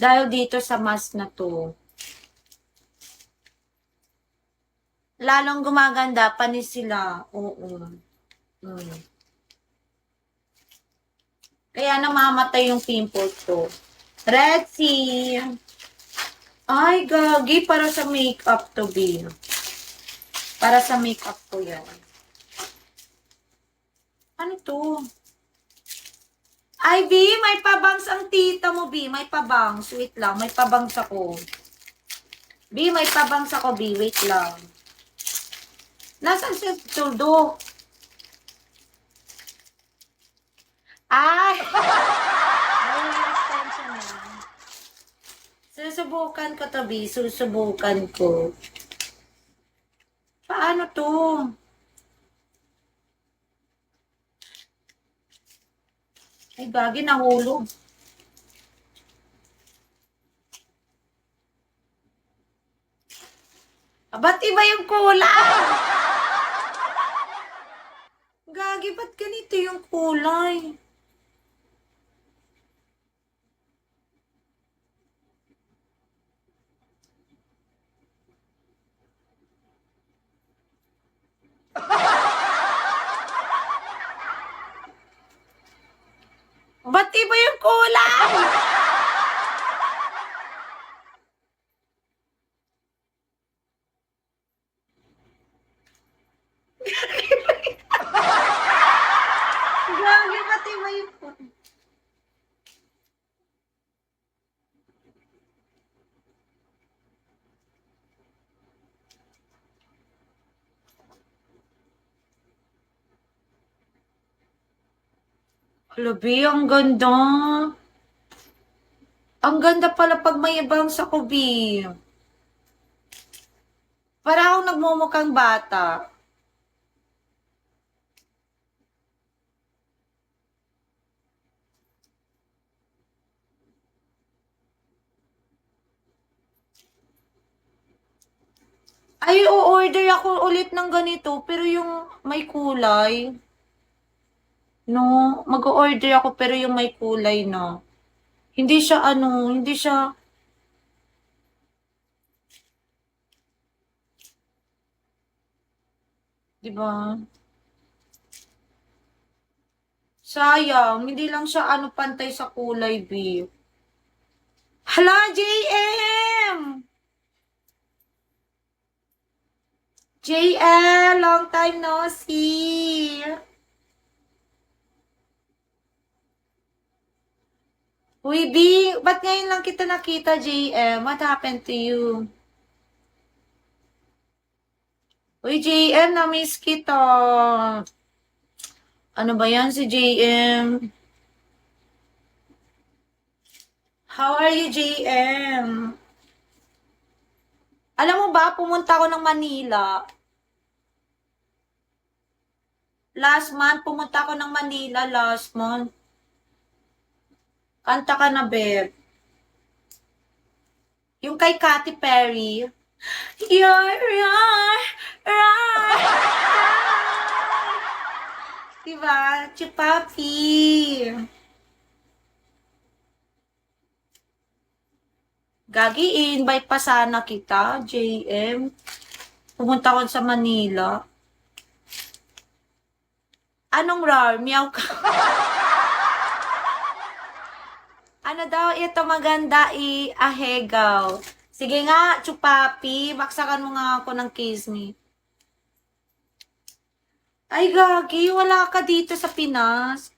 Dahil dito sa mask na to. Lalong gumaganda, panis sila. Oo. Hmm. Kaya namamatay yung pimple ko. Red Sea. Ay, gagi. Para sa makeup to be. Para sa makeup ko yan. Ano to? Ay, B, may pabangs ang tita mo, B. May pabangs. Wait lang, may pabangs ako. B, may pabangs ako, B. Wait lang. Nasaan siya tuldo? Ay! Ay, extension na. Susubukan ko to, B. Susubukan ko. Paano to? Ay, gagi, nahulog. Ba't iba yung kulay? Gagi, ba't ganito yung kulay? Ba't iba yung kulay? Gagi, ba't iba yung kulay? Labi, ang ganda. Ang ganda pala pag may ibang sa kubi. Para akong nagmumukhang bata. Ay, o-order ako ulit ng ganito, pero yung may kulay. No, mag-order ako pero yung may kulay na. Hindi siya ano, hindi siya, 'di ba? Sayang, hindi lang siya ano pantay sa kulay, B. Hala, JM! JL, long time no see. Uy, B, ba't ngayon lang kita nakita, JM? What happened to you? Uy, JM, na-miss kita. Ano ba yan si JM? How are you, JM? Alam mo ba, pumunta ako ng Manila. Last month, pumunta ako ng Manila last month. Kanta ka na, Beb. Yung kay Katy Perry. You're right, right. Diba? Chupapi. Gagi, i-invite pa sana kita, JM. Pumunta ako sa Manila. Anong rar? Meow ka. Ano daw ito maganda i-ahegaw. Sige nga, Chupapi, baksakan mo nga ako ng kiss me. Ay, gagi, wala ka dito sa Pinas.